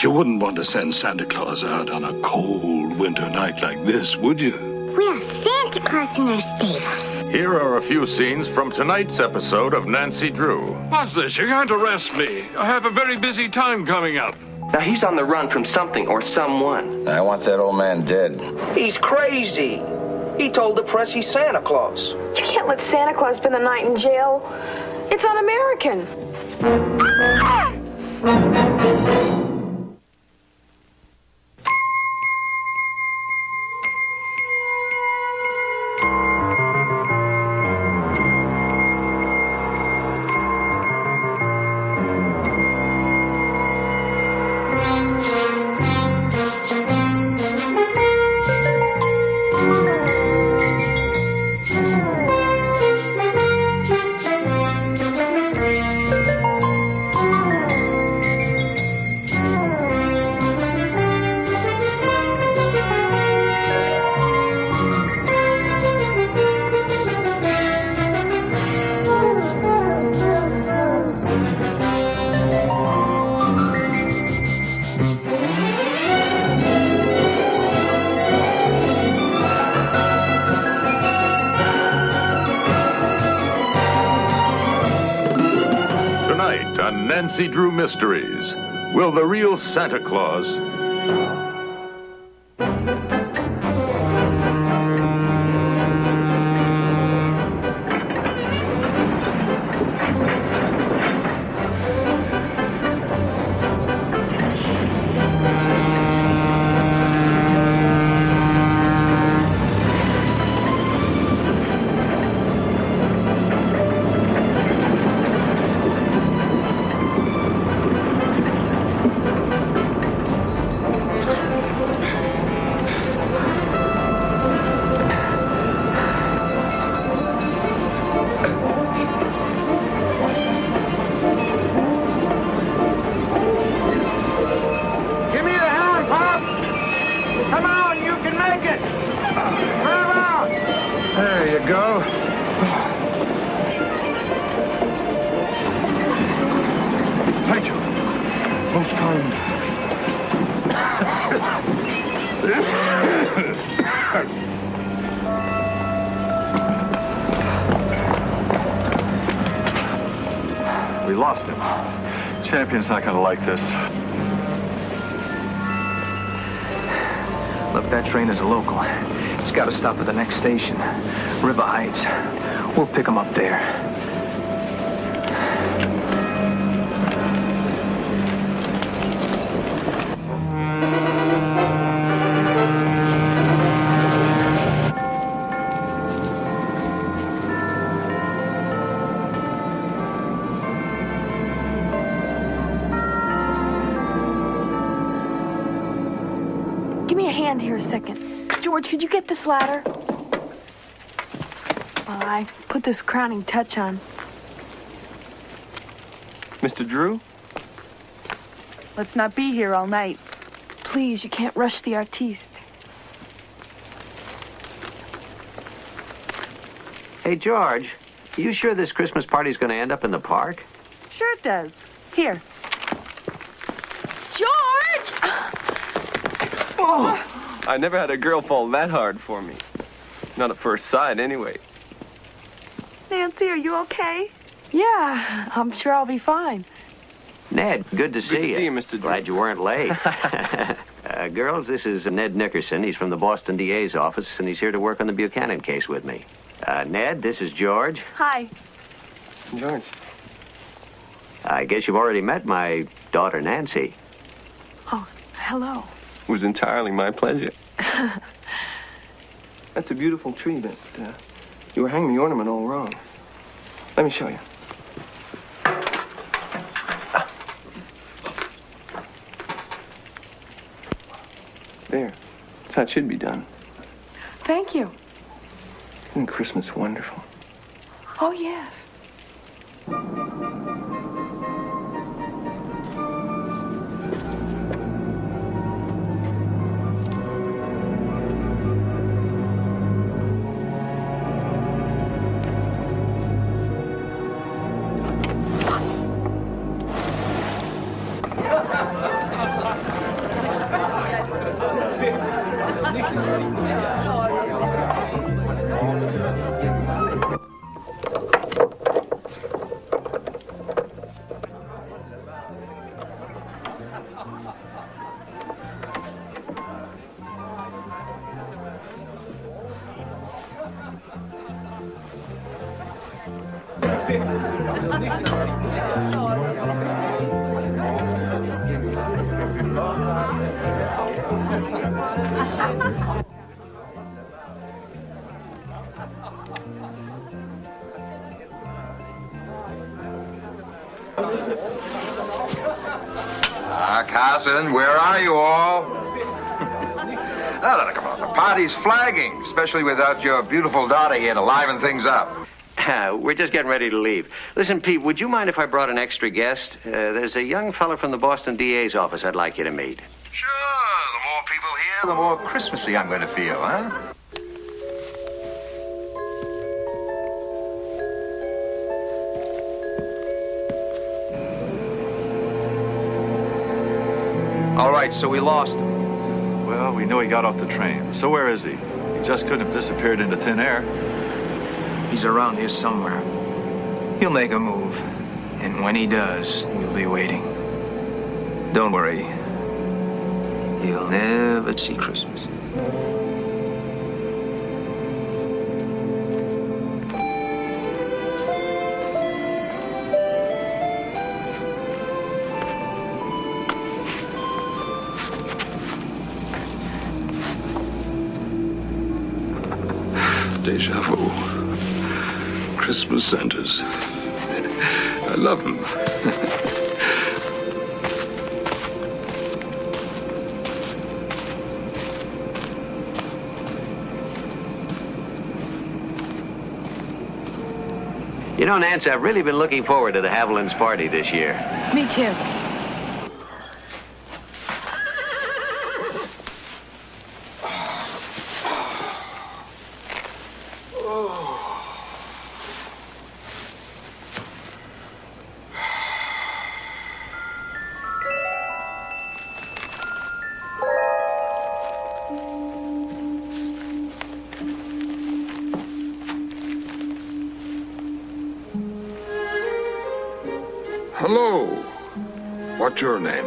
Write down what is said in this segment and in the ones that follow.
You wouldn't want to send Santa Claus out on a cold winter night like this, would you? We have Santa Claus in our stable. Here are a few scenes from tonight's episode of Nancy Drew. What's this? You can't arrest me. I have a very busy time coming up. Now, he's on the run from something or someone. I want that old man dead. He's crazy. He told the press he's Santa Claus. You can't let Santa Claus spend the night in jail. It's un-American. Nancy Drew Mysteries. Will the real Santa Claus... We lost him. Champion's not gonna like this. Look, that train is a local. It's got to stop at the next station, River Heights. We'll pick him up there. Give me a hand here a second. George, could you get this ladder? While I put this crowning touch on. Mr. Drew? Let's not be here all night. Please, you can't rush the artiste. Hey, George, you sure this Christmas party's going to end up in the park? Sure it does. Here. George! Oh! I never had a girl fall that hard for me. Not at first sight, anyway. Nancy, are you okay? Yeah, I'm sure I'll be fine. Ned, good to see you. Good to see you, Mr. Drew. Glad you weren't late. Girls, this is Ned Nickerson. He's from the Boston DA's office, and he's here to work on the Buchanan case with me. Ned, this is George. Hi. George. I guess you've already met my daughter, Nancy. Oh, hello. It was entirely my pleasure. That's a beautiful tree, but you were hanging the ornament all wrong. Let me show you. There. That's how it should be done. Thank you. Isn't Christmas wonderful? Oh, yes. Carson, where are you all? Oh, come on, the party's flagging, especially without your beautiful daughter here to liven things up. We're just getting ready to leave. Listen, Pete, would you mind if I brought an extra guest? There's a young fella from the Boston DA's office I'd like you to meet. Sure, the more people here, the more Christmassy I'm going to feel, huh? All right, so we lost him. Well, we know he got off the train. So where is he? He just couldn't have disappeared into thin air. He's around here somewhere. He'll make a move. And when he does, we'll be waiting. Don't worry. He'll never see Christmas. Deja vu. Christmas Santas. I love them. You know, Nance, I've really been looking forward to the Haviland's party this year. Me too. Hello. What's your name?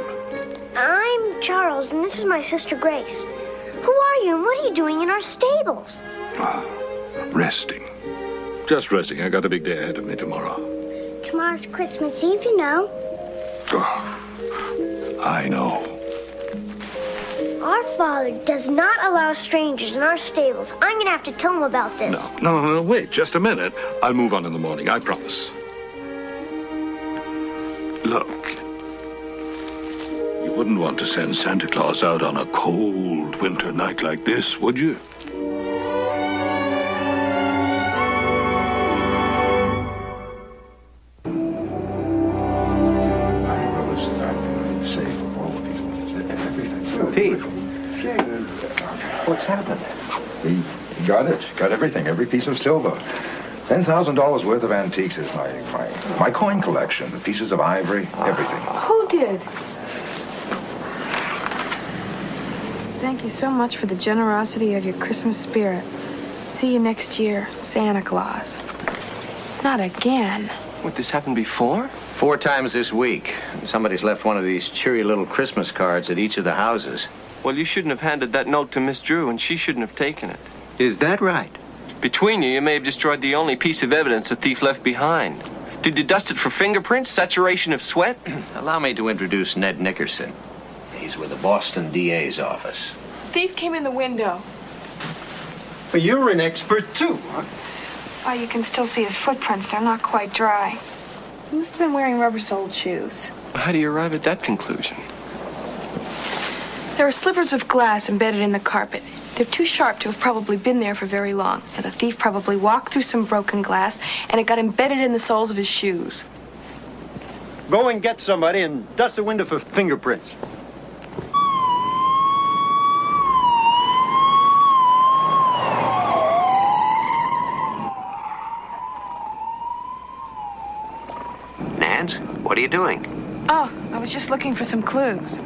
I'm Charles, and this is my sister Grace. Who are you, and what are you doing in our stables? Resting. Just resting. I got a big day ahead of me tomorrow. Tomorrow's Christmas Eve, you know. Oh, I know. Our father does not allow strangers in our stables. I'm going to have to tell him about this. No, wait, just a minute. I'll move on in the morning, I promise. Look, you wouldn't want to send Santa Claus out on a cold winter night like this, would you? Pete, what's happened? He got it. Got everything, every piece of silver. $10,000 worth of antiques is my coin collection. The pieces of ivory, everything. Who did? Thank you so much for the generosity of your Christmas spirit. See you next year, Santa Claus. Not again. What, this happened before? 4 times this week. Somebody's left one of these cheery little Christmas cards at each of the houses. Well, you shouldn't have handed that note to Miss Drew, and she shouldn't have taken it. Is that right? Between you, you may have destroyed the only piece of evidence the thief left behind. Did you dust it for fingerprints, saturation of sweat? Allow me to introduce Ned Nickerson. He's with the Boston DA's office. Thief came in the window. Well, you're an expert, too, huh? Oh, you can still see his footprints. They're not quite dry. He must have been wearing rubber-soled shoes. How do you arrive at that conclusion? There are slivers of glass embedded in the carpet. They're too sharp to have probably been there for very long. And the thief probably walked through some broken glass, and it got embedded in the soles of his shoes. Go and get somebody and dust the window for fingerprints. Nance, what are you doing? Oh, I was just looking for some clues.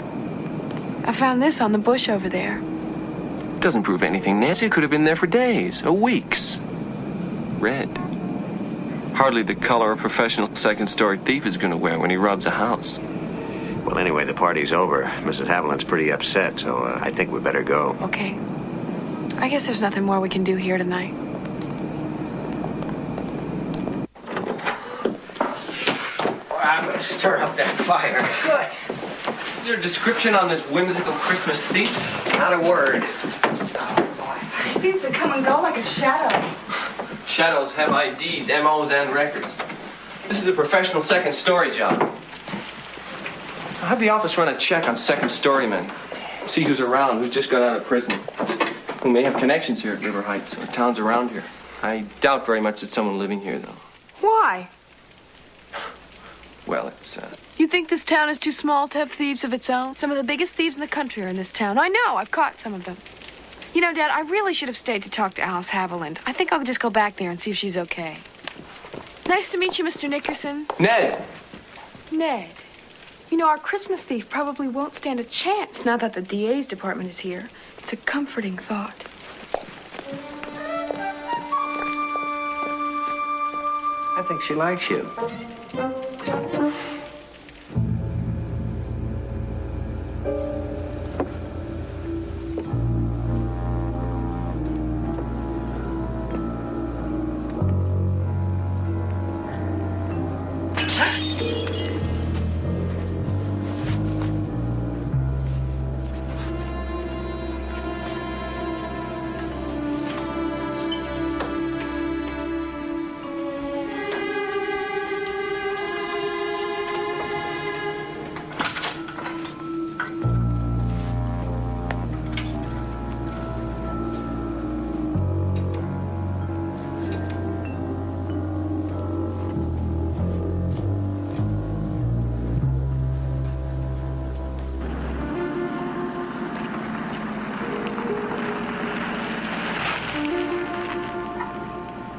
I found this on the bush over there. Doesn't prove anything, Nancy. It could have been there for days or weeks. Red. Hardly the color a professional second-story thief is going to wear when he robs a house. Well, anyway, the party's over. Mrs. Haviland's pretty upset, so I think we better go. Okay. I guess there's nothing more we can do here tonight. I'm going to stir up that fire. Good. Is there a description on this whimsical Christmas thief? Not a word. He seems to come and go like a shadow. Shadows have IDs, MOs, and records. This is a professional second-story job. I'll have the office run a check on second-story men. See who's around, who's just got out of prison. Who may have connections here at River Heights or towns around here. I doubt very much that someone living here, though. Why? Well, it's, You think this town is too small to have thieves of its own? Some of the biggest thieves in the country are in this town. I know. I've caught some of them. You know, Dad, I really should have stayed to talk to Alice Haviland. I think I'll just go back there and see if she's okay. Nice to meet you, Mr. Nickerson. Ned! Ned. You know, our Christmas thief probably won't stand a chance now that the DA's department is here. It's a comforting thought. I think she likes you.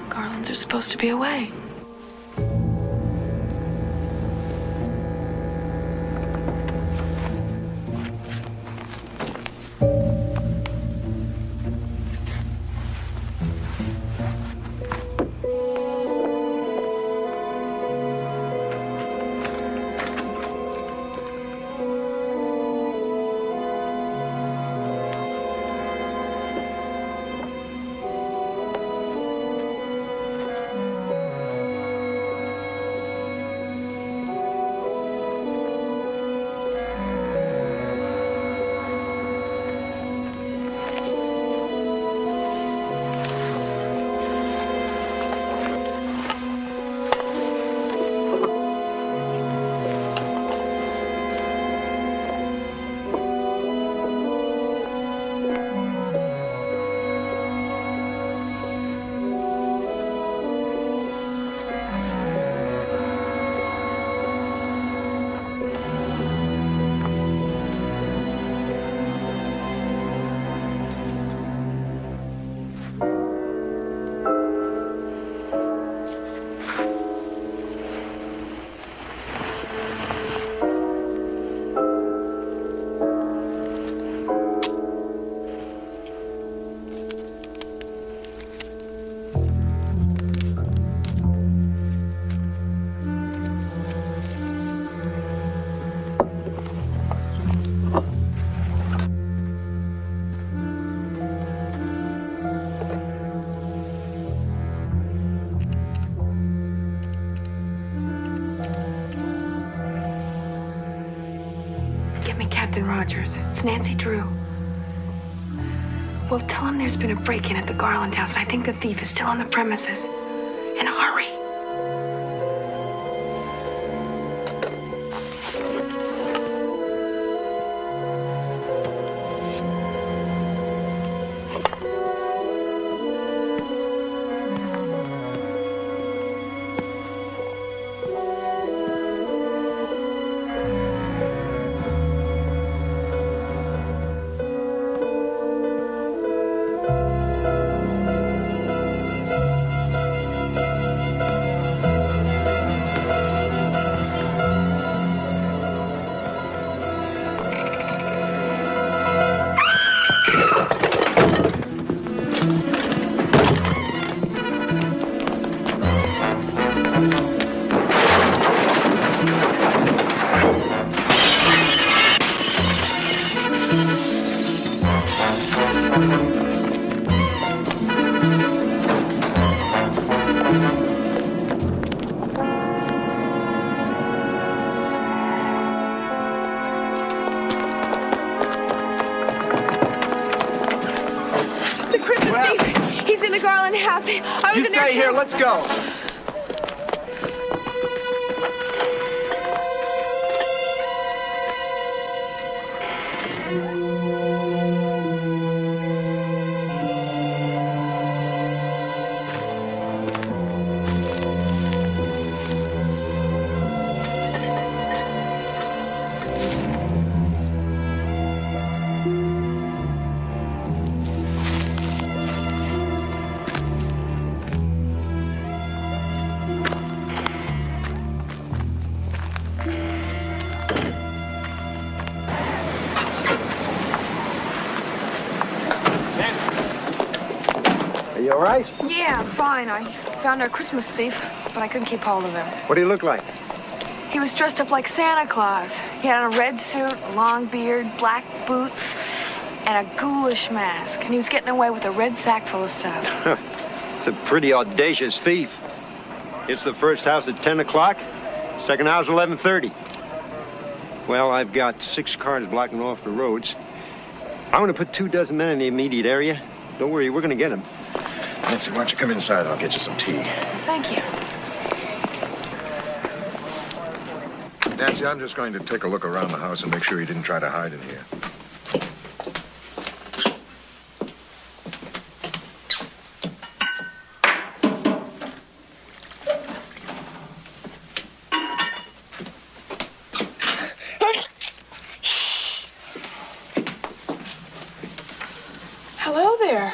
Garlands are supposed to be away. Captain Rogers. It's Nancy Drew. Well, tell him there's been a break-in at the Garland house, and I think the thief is still on the premises. And hurry. the Garland house. I was You in there stay here. too. Let's go. Are you all right? Yeah, I'm fine. I found our Christmas thief, but I couldn't keep hold of him. What do you look like? He was dressed up like Santa Claus. He had on a red suit, a long beard, black boots, and a ghoulish mask. And he was getting away with a red sack full of stuff. It's a pretty audacious thief. It's the first house at 10 o'clock, second house 11:30. Well, I've got 6 cars blocking off the roads. I'm going to put 24 men in the immediate area. Don't worry, we're going to get him. Nancy, why don't you come inside? I'll get you some tea. Thank you. Nancy, I'm just going to take a look around the house and make sure he didn't try to hide in here. Hello there.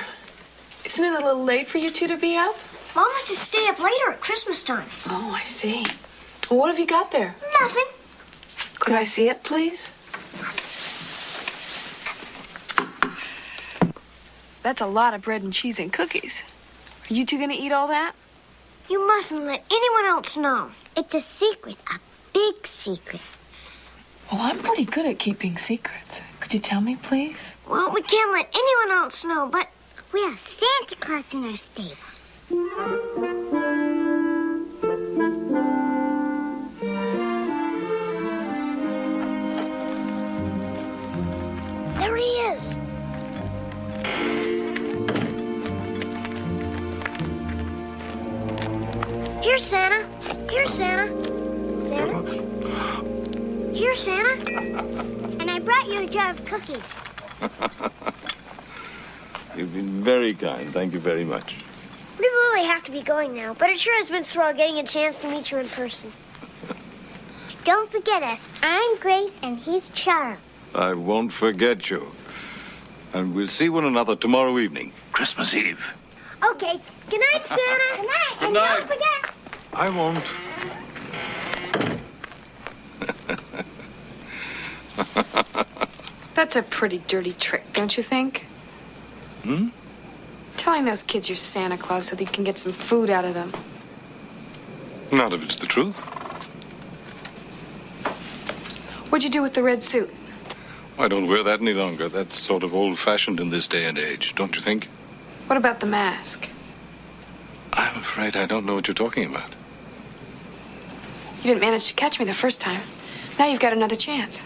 Isn't it a little late for you two to be up? Mom wants to stay up later at Christmas time. Oh, I see. Well, what have you got there? Nothing. Could I see it, please? That's a lot of bread and cheese and cookies. Are you two gonna eat all that? You mustn't let anyone else know. It's a secret, a big secret. Well, I'm pretty good at keeping secrets. Could you tell me, please? Well, we can't let anyone else know, but we have Santa Claus in our stable. There he is. Here's Santa. Here's Santa. Santa. Here's Santa. And I brought you a jar of cookies. You've been very kind. Thank you very much. We really have to be going now, but it sure has been swell getting a chance to meet you in person. Don't forget us. I'm Grace, and he's Charles. I won't forget you. And we'll see one another tomorrow evening, Christmas Eve. Okay. Good night, Santa. Good night. Good And night. don't forget. I won't. That's a pretty dirty trick, don't you think? Hmm? Telling those kids you're Santa Claus so that you can get some food out of them. Not if it's the truth. What'd you do with the red suit? I don't wear that any longer. That's sort of old-fashioned in this day and age, don't you think? What about the mask? I'm afraid I don't know what you're talking about. You didn't manage to catch me the first time. Now you've got another chance.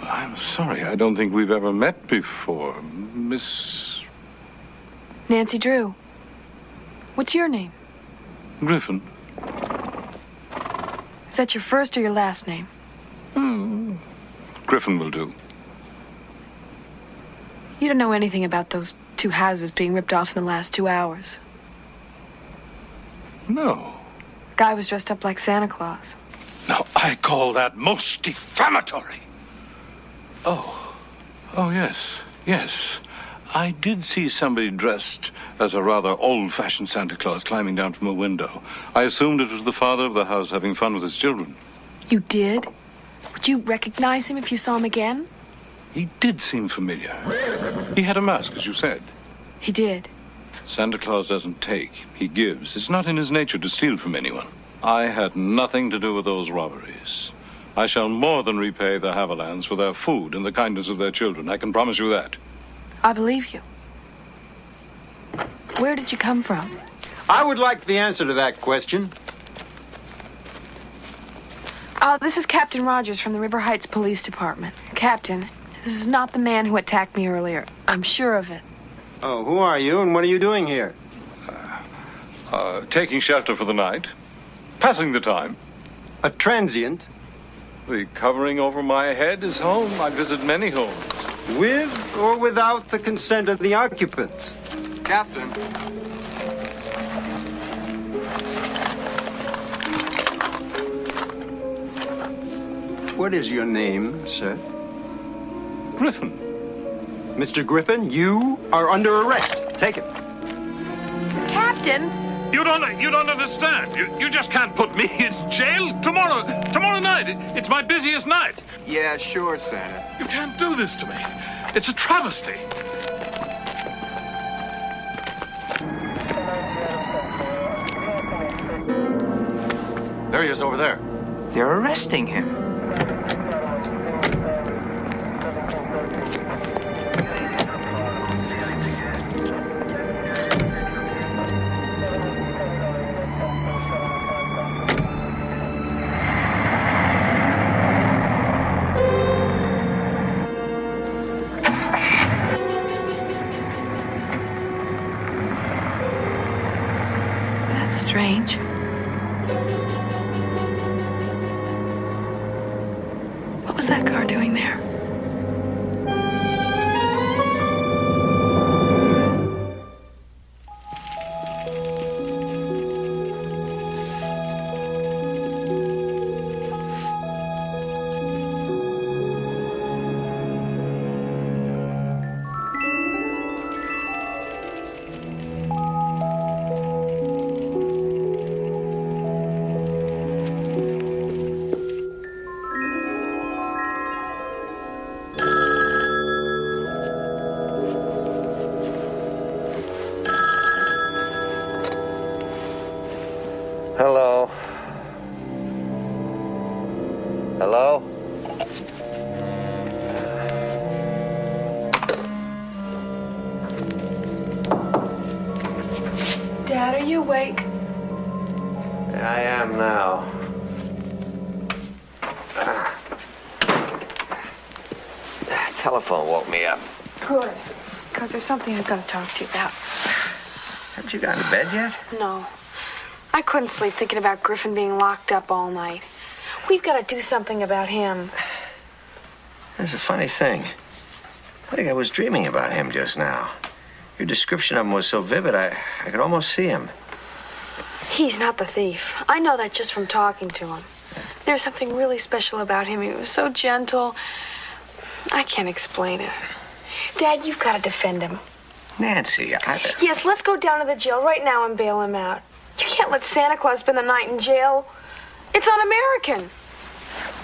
I'm sorry. I don't think we've ever met before. Miss Nancy Drew. What's your name? Griffin. Is that your first or your last name? Griffin will do. You don't know anything about those 2 houses being ripped off in the last 2 hours. No. Guy was dressed up like Santa Claus. Now, I call that most defamatory. Oh, yes, yes. I did see somebody dressed as a rather old-fashioned Santa Claus climbing down from a window. I assumed it was the father of the house having fun with his children. You did? Would you recognize him if you saw him again? He did seem familiar. He had a mask, as you said. He did. Santa Claus doesn't take, he gives. It's not in his nature to steal from anyone. I had nothing to do with those robberies. I shall more than repay the Havilands for their food and the kindness of their children. I can promise you that. I believe you. Where did you come from? I would like the answer to that question. This is Captain Rogers from the River Heights Police Department. Captain, this is not the man who attacked me earlier. I'm sure of it. Oh, who are you and what are you doing here? Taking shelter for the night. Passing the time. A transient? The covering over my head is home. I visit many homes. With or without the consent of the occupants? Captain. What is your name, sir? Griffin. Mr. Griffin, you are under arrest. Take it. Captain? You don't understand. You just can't put me in jail tomorrow night. It's my busiest night. Yeah, sure, Santa. You can't do this to me. It's a travesty. There he is over there. They're arresting him. That's strange. What was that car doing there? Hello? Hello? Dad, are you awake? I am now. Telephone woke me up. Good. Because there's something I've got to talk to you about. Haven't you gotten to bed yet? No. I couldn't sleep thinking about Griffin being locked up all night. We've got to do something about him. That's a funny thing. I think I was dreaming about him just now. Your description of him was so vivid, I could almost see him. He's not the thief. I know that just from talking to him. There's something really special about him. He was so gentle. I can't explain it. Dad, you've got to defend him. Nancy, Yes, let's go down to the jail right now and bail him out. You can't let Santa Claus spend the night in jail. It's un-American.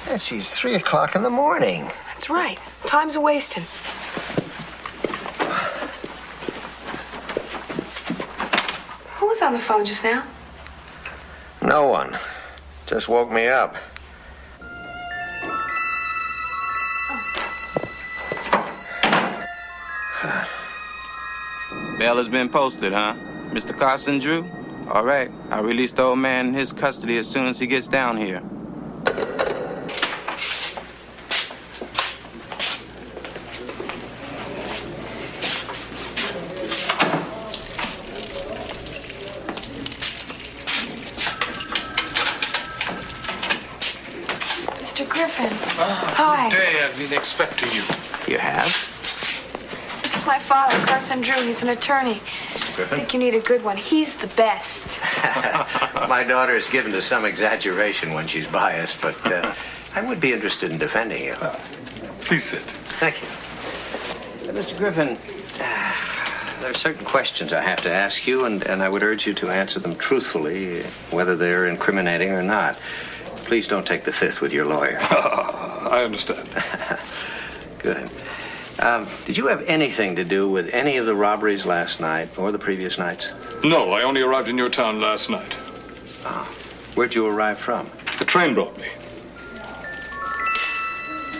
Nancy, it's 3 o'clock in the morning. That's right. Time's a-wasting. Who was on the phone just now? No one. Just woke me up. Bail has been posted, huh? Mr. Carson Drew? All right. I'll release the old man in his custody as soon as he gets down here. Mr. Griffin. Hi. Good day. I've been expecting you. You have? This is my father, Carson Drew. He's an attorney. I think you need a good one. He's the best. My daughter is given to some exaggeration when she's biased, but I would be interested in defending you. Please sit. Thank you. Mr. Griffin, there are certain questions I have to ask you, and I would urge you to answer them truthfully, whether they're incriminating or not. Please don't take the fifth with your lawyer. I understand. Good. Did you have anything to do with any of the robberies last night or the previous nights? No, I only arrived in your town last night. Where'd you arrive from? The train brought me.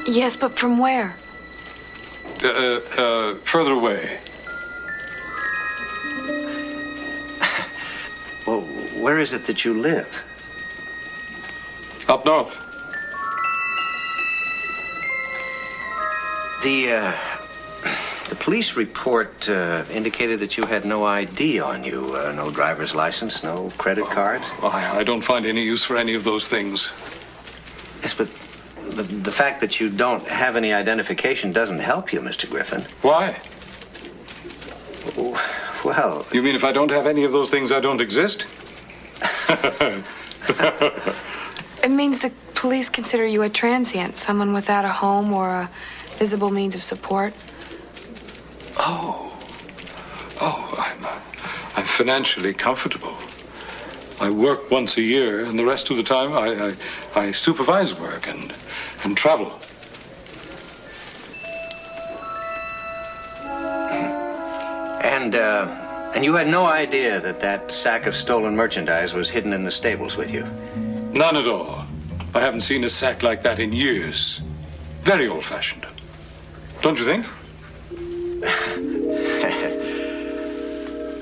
Yes, but from where? Further away. Well, where is it that you live? Up north. The police report indicated that you had no ID on you. No driver's license, no credit cards. I don't find any use for any of those things. Yes, but the fact that you don't have any identification doesn't help you, Mr. Griffin. Why? Well... You mean if I don't have any of those things, I don't exist? It means the police consider you a transient, someone without a home or a visible means of support. I'm financially comfortable. I work once a year, and the rest of the time I supervise work and travel. And you had no idea that sack of stolen merchandise was hidden in the stables with you? None at all. I haven't seen a sack like that in years. Very old-fashioned. Don't you think?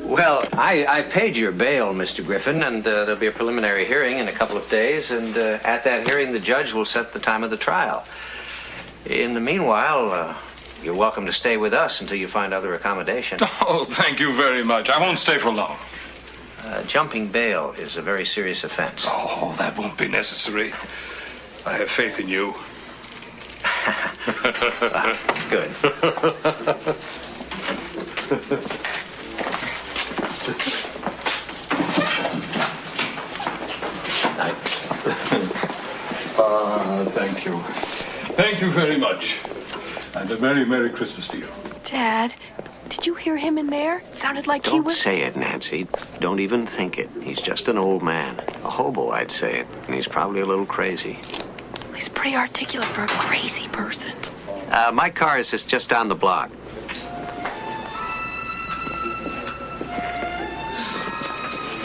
Well, I paid your bail, Mr. Griffin, and there'll be a preliminary hearing in a couple of days, and at that hearing, the judge will set the time of the trial. In the meanwhile, you're welcome to stay with us until you find other accommodation. Oh, thank you very much. I won't stay for long. Jumping bail is a very serious offense. Oh, that won't be necessary. I have faith in you. Good. Thank you. Thank you very much. And a very Merry Christmas to you. Dad, did you hear him in there? It sounded like he was... Don't say it, Nancy. Don't even think it. He's just an old man. A hobo, I'd say it. And he's probably a little crazy. He's pretty articulate for a crazy person. My car is just down the block.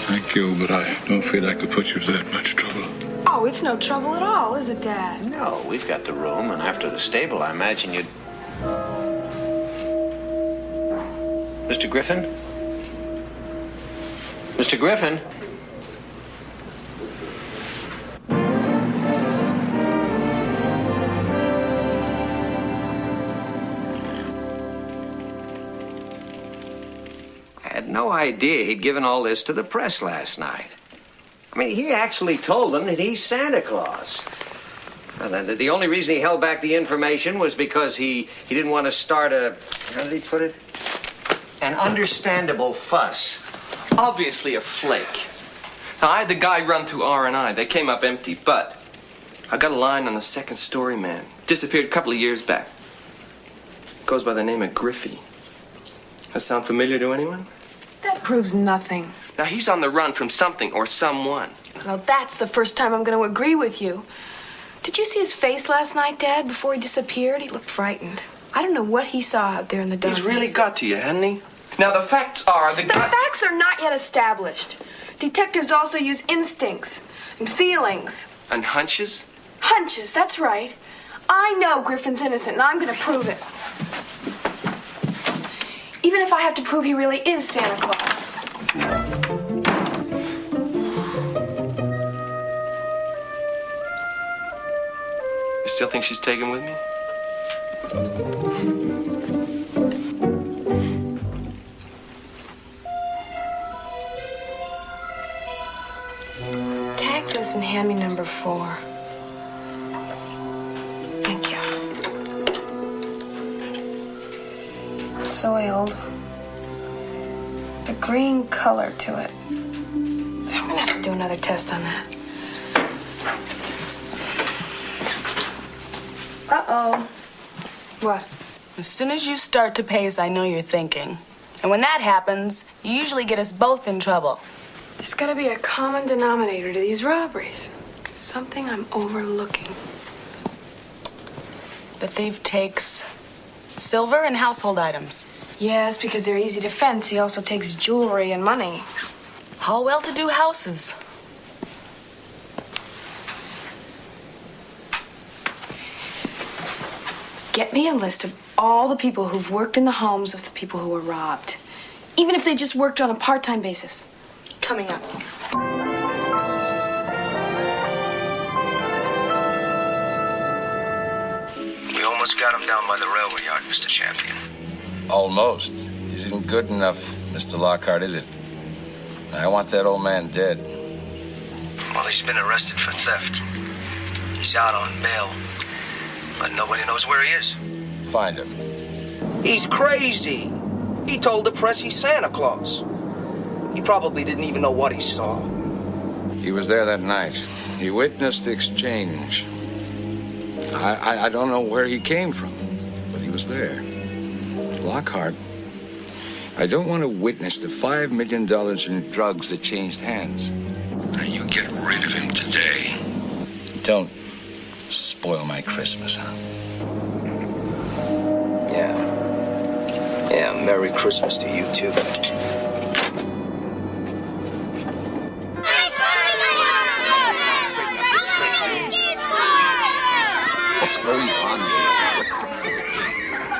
Thank you, but I don't feel I could put you to that much trouble. Oh, it's no trouble at all, is it, Dad? No, we've got the room, and after the stable, I imagine you'd... Mr. Griffin? Mr. Griffin? I had no idea he'd given all this to the press last night. I mean, he actually told them that he's Santa Claus. And the only reason he held back the information was because he didn't want to start a, how did he put it? An understandable fuss. Obviously a flake. Now, I had the guy run through R&I. They came up empty, but I got a line on the second story man. Disappeared a couple of years back. Goes by the name of Griffey. That sound familiar to anyone? That proves nothing. Now, he's on the run from something or someone. Well, that's the first time I'm going to agree with you. Did you see his face last night, Dad, before he disappeared? He looked frightened. I don't know what he saw out there in the darkness. He's really got to you, hasn't he? Now, the facts are The facts are not yet established. Detectives also use instincts and feelings. And hunches? Hunches, that's right. I know Griffin's innocent, and I'm going to prove it. Even if I have to prove he really is Santa Claus. You still think she's taken with me? Tag this and hand me number 4. Thank you. It's soiled. The green color to it. I'm gonna have to do another test on that. Uh-oh. What? As soon as you start to pace, I know you're thinking. And when that happens, you usually get us both in trouble. There's gotta be a common denominator to these robberies. Something I'm overlooking. The thief takes silver and household items. Yes, because they're easy to fence. He also takes jewelry and money. All well-to-do houses. Get me a list of all the people who've worked in the homes of the people who were robbed. Even if they just worked on a part-time basis. Coming up. We almost got him down by the railway yard, Mr. Champion. Almost. Isn't good enough, Mr. Lockhart, is it? I want that old man dead. Well, he's been arrested for theft. He's out on bail, but nobody knows where he is. Find him. He's crazy. He told the press he's Santa Claus. He probably didn't even know what he saw. He was there that night. He witnessed the exchange. I don't know where he came from, but he was there. Lockhart, I don't want to witness the $5 million in drugs that changed hands. Now, you get rid of him today. Don't spoil my Christmas, huh? Yeah, Merry Christmas to you, too. What's going on here? What's the matter with you?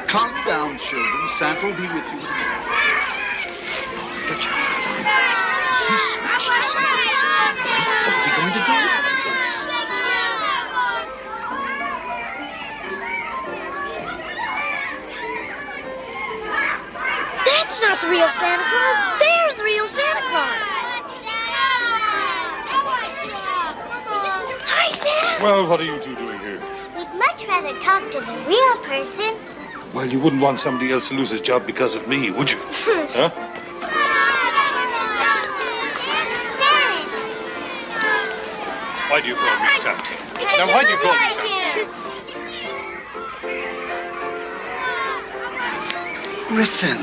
Calm down, children. Santa will be with you. Get your head on. Is he smashed or something? What are we going to do about this? That's not the real Santa Claus. There's the real Santa Claus. Hi, Santa. Well, what are you two doing here? We'd much rather talk to the real person. Well, you wouldn't want somebody else to lose his job because of me, would you? Huh? Why do you call me Santa? Now, why do you call me Santa? Griffin.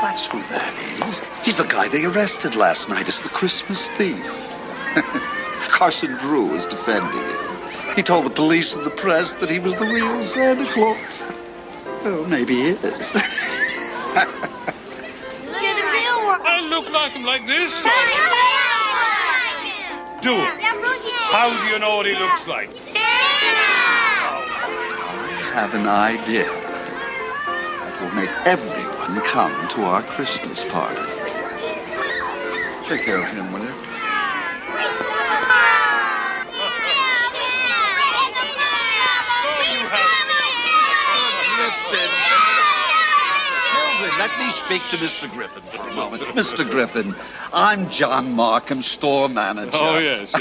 That's who that is. He's the guy they arrested last night as the Christmas thief. Carson Drew is defending him. He told the police and the press that he was the real Santa Claus. Oh, maybe he is. You're the real one. I look like him like this. Do it. How do you know what he looks like? I have an idea that will make everyone come to our Christmas party. Take care of him, will you? Let me speak to Mr. Griffin for a moment. Mr. Griffin, I'm John Markham, store manager. Oh, yes.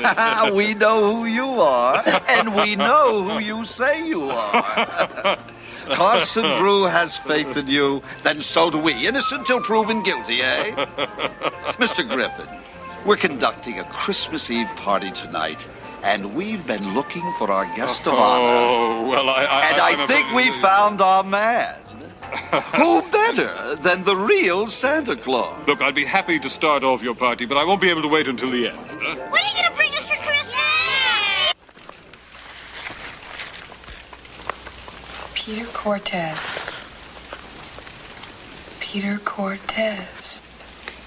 We know who you are, and we know who you say you are. Carson Drew has faith in you, then so do we. Innocent till proven guilty, eh? Mr. Griffin, we're conducting a Christmas Eve party tonight, and we've been looking for our guest of honor. Oh, well, I think we found our man. Who better than the real Santa Claus? Look, I'd be happy to start off your party, but I won't be able to wait until the end. What are you going to bring us for Christmas? Peter Cortez. Peter Cortez.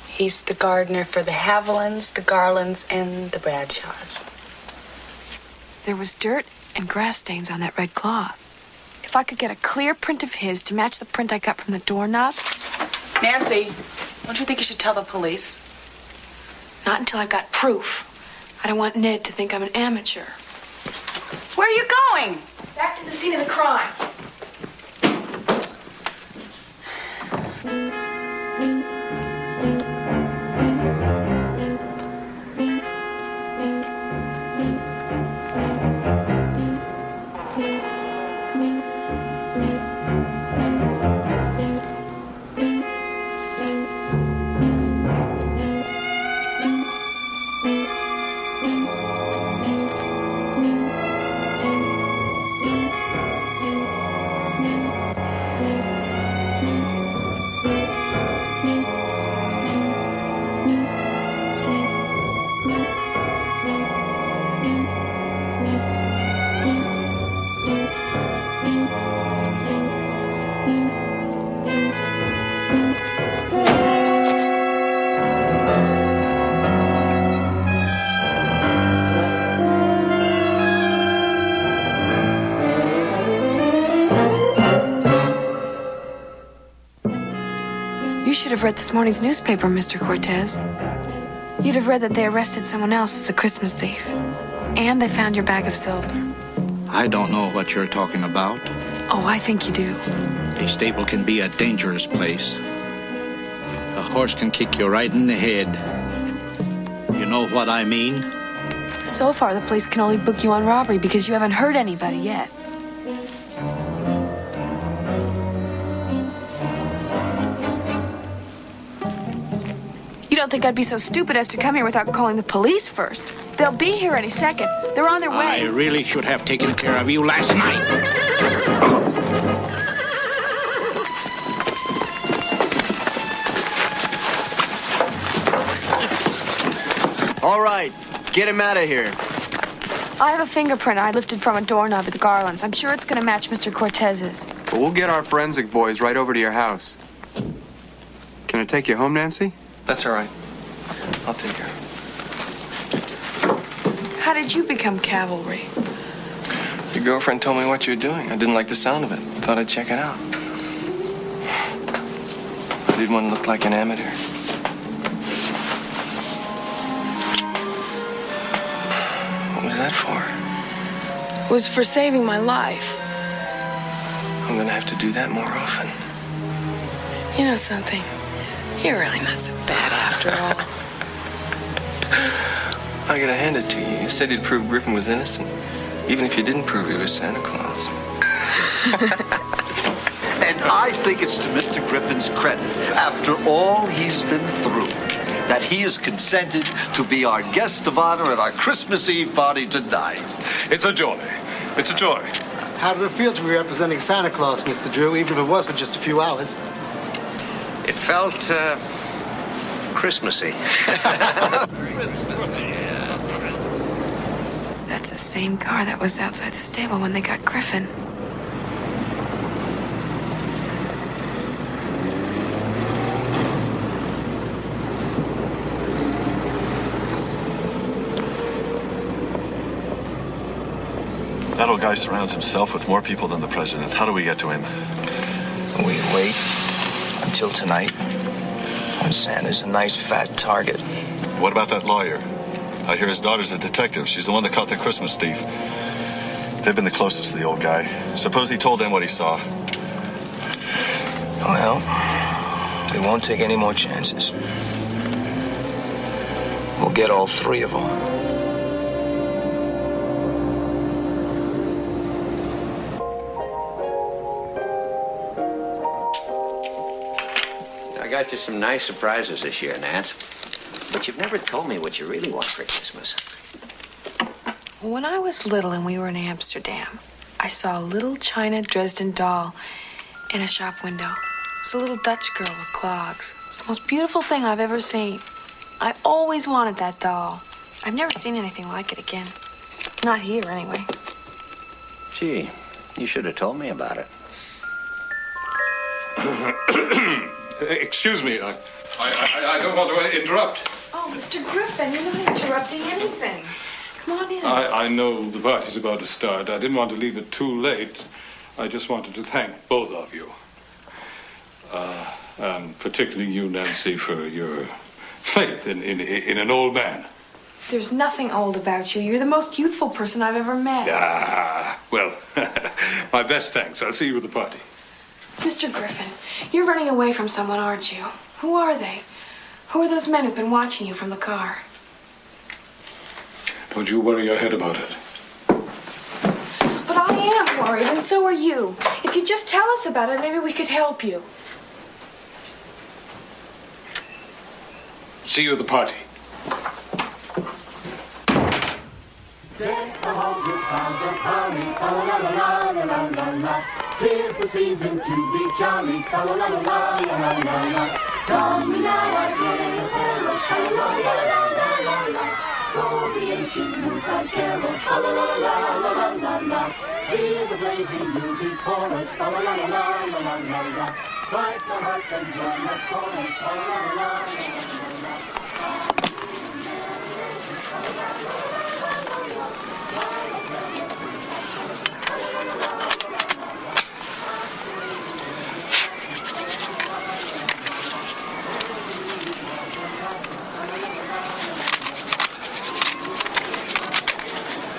He's the gardener for the Havilands, the Garlands, and the Bradshaws. There was dirt and grass stains on that red cloth. If I could get a clear print of his to match the print I got from the doorknob. Nancy, don't you think you should tell the police? Not until I've got proof. I don't want Ned to think I'm an amateur. Where are you going? Back to the scene of the crime. You should have read this morning's newspaper, Mr. Cortez. You'd have read that they arrested someone else as the Christmas thief. And they found your bag of silver. I don't know what you're talking about. Oh, I think you do. A stable can be a dangerous place. A horse can kick you right in the head. You know what I mean? So far, the police can only book you on robbery because you haven't hurt anybody yet. You don't think I'd be so stupid as to come here without calling the police first? They'll be here any second. They're on their way. I really should have taken care of you last night. All right, get him out of here. I have a fingerprint I lifted from a doorknob at the Garlands. I'm sure it's going to match Mr. Cortez's. But we'll get our forensic boys right over to your house. Can I take you home, Nancy? That's all right. I'll take her. How did you become cavalry? Your girlfriend told me what you were doing. I didn't like the sound of it. Thought I'd check it out. I didn't want to look like an amateur. What was that for? It was for saving my life. I'm gonna have to do that more often. You know something? You're really not so bad after all. I gotta hand it to you. You said you'd prove Griffin was innocent, even if you didn't prove he was Santa Claus. And I think it's to Mr. Griffin's credit, after all he's been through, that he has consented to be our guest of honor at our Christmas Eve party tonight. It's a joy. It's a joy. How did it feel to be representing Santa Claus, Mr. Drew, even if it was for just a few hours? It felt, Christmassy. That's the same car that was outside the stable when they got Griffin. That old guy surrounds himself with more people than the president. How do we get to him? We wait until tonight, when Santa's a nice fat target. What about that lawyer? I hear his daughter's a detective. She's the one that caught the Christmas thief. They've been the closest to the old guy. Suppose he told them what he saw. Well, we won't take any more chances. We'll get all three of them. I got you some nice surprises this year, Nance. But you've never told me what you really want for Christmas. When I was little and we were in Amsterdam, I saw a little China Dresden doll in a shop window. It was a little Dutch girl with clogs. It's the most beautiful thing I've ever seen. I always wanted that doll. I've never seen anything like it again. Not here, anyway. Gee, you should have told me about it. Excuse me, I don't want to interrupt. Oh, Mr. Griffin, you're not interrupting anything. Come on in. I know the party's about to start. I didn't want to leave it too late. I just wanted to thank both of you. And particularly you, Nancy, for your faith in an old man. There's nothing old about you. You're the most youthful person I've ever met. Ah, well, my best thanks. I'll see you at the party. Mr. Griffin, you're running away from someone, aren't you? Who are they? Who are those men who've been watching you from the car? Don't you worry your head about it. But I am worried, and so are you. If you'd just tell us about it, maybe we could help you. See you at the party. Deck the halls with boughs of holly, fa la la la la la la la. 'Tis the season to be jolly, fa la la la la la la la. Come we now our gay carols, fa la la la la la la. Throw the ancient noontide carol, fa la la la la la la. See the blazing ruby chorus, fa la la la la la la. Strike the harp and join the chorus, fa la la la la la.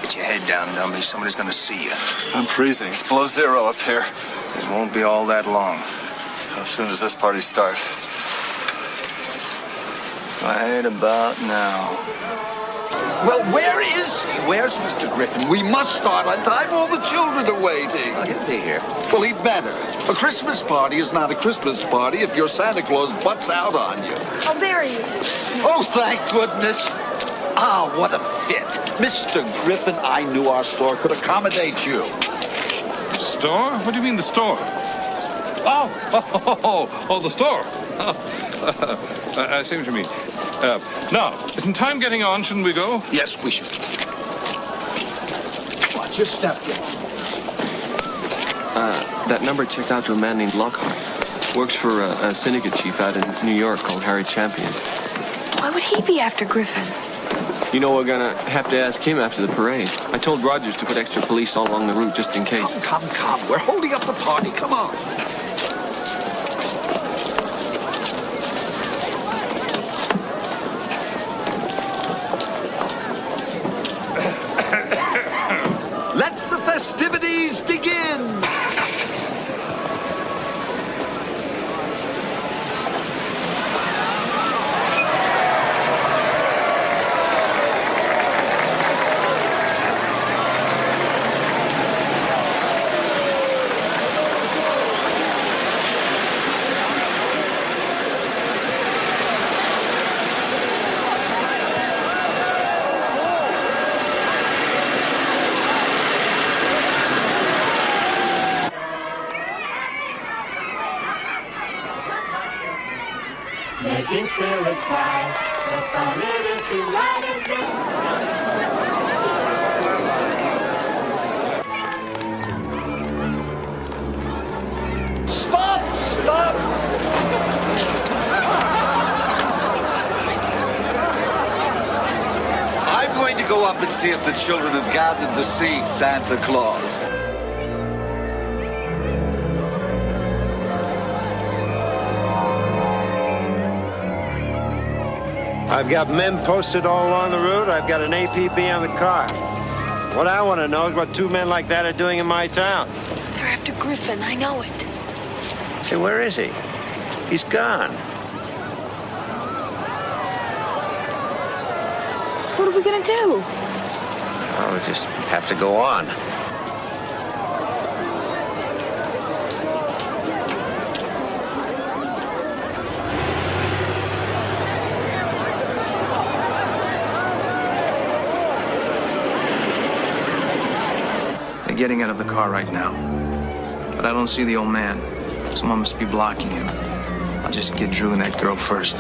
Put your head down, dummy. Somebody's gonna see you. I'm freezing. It's below zero up here. It won't be all that long. How soon does this party start? Right about now. Well, where is he? Where's Mr. Griffin? We must start on time. All the children are waiting. Oh, he'll be here. Well, he'd better. A Christmas party is not a Christmas party if your Santa Claus butts out on you. Oh, there he is. Oh, thank goodness. Ah, what a fit. Mr. Griffin, I knew our store could accommodate you. Store? What do you mean, the store? Oh, the store. I see what you mean. Now, isn't time getting on? Shouldn't we go? Yes, we should. Watch your step. That number checked out to a man named Lockhart. Works for a syndicate chief out in New York called Harry Champion. Why would he be after Griffin? You know, we're gonna have to ask him after the parade. I told Rogers to put extra police all along the route just in case. Come. We're holding up the party. Come on. Let the festivities begin. Making spirits bright, the fun it is to ride and sing. Stop! I'm going to go up and see if the children have gathered to see Santa Claus. I've got men posted all along the route. I've got an APB on the car. What I want to know is what two men like that are doing in my town. They're after Griffin. I know it. Say, where is he? He's gone. What are we gonna do? Oh, we just have to go on. Getting out of the car right now. But I don't see the old man. Someone must be blocking him. I'll just get Drew and that girl first.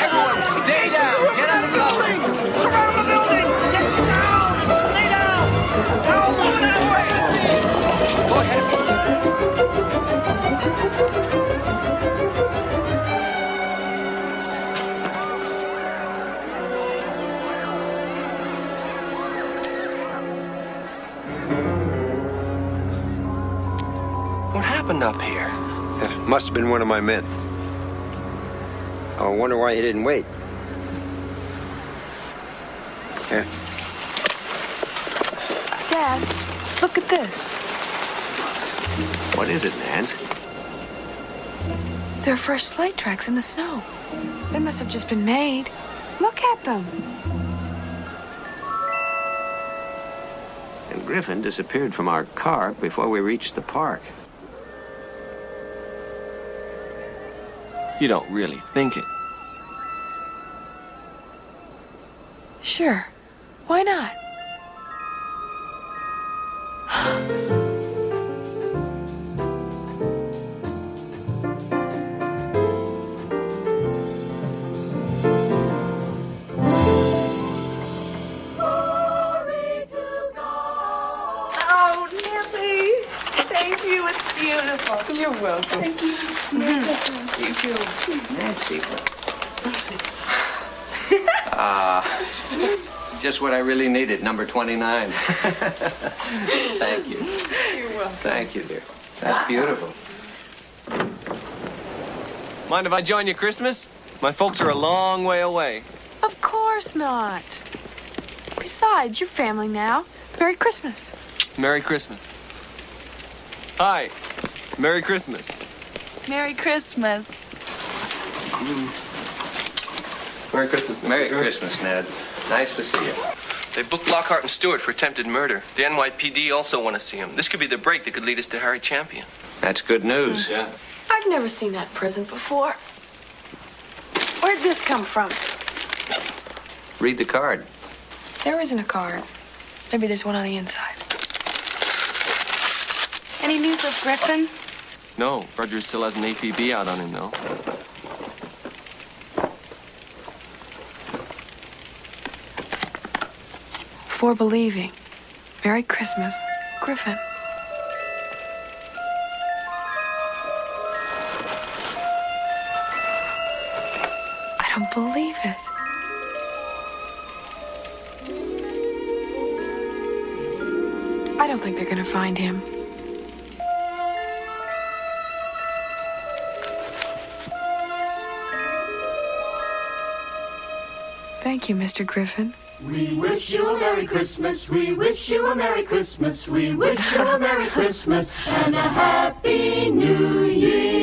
Everyone, stay down. Get out of the building. Surround the building. Get down. Stay down. Don't move that way. Go ahead. What happened up here? Must have been one of my men. I wonder why he didn't wait. Yeah. Dad, look at this. What is it, Nance? There are fresh slate tracks in the snow. They must have just been made. Look at them. And Griffin disappeared from our car before we reached the park. You don't really think it. Sure. Why not? Oh, Nancy. Thank you. It's beautiful. You're welcome. Thank you. You too. Nancy. Just what I really needed, number 29. Thank you. You're welcome. Thank you, dear. That's beautiful. Mind if I join you Christmas? My folks are a long way away. Of course not. Besides, you're family now. Merry Christmas. Merry Christmas. Hi. Merry Christmas. Merry Christmas. Merry Christmas. Merry Christmas, Ned. Nice to see you. They booked Lockhart and Stewart for attempted murder. The NYPD also want to see him. This could be the break that could lead us to Harry Champion. That's good news. Yeah. I've never seen that present before. Where'd this come from? Read the card. There isn't a card. Maybe there's one on the inside. Any news of Griffin? No, Rogers still has an APB out on him, though. For believing. Merry Christmas, Griffin. I don't believe it. I don't think they're gonna find him. Thank you, Mr. Griffin. We wish you a Merry Christmas. We wish you a Merry Christmas. We wish you a Merry Christmas and a Happy New Year.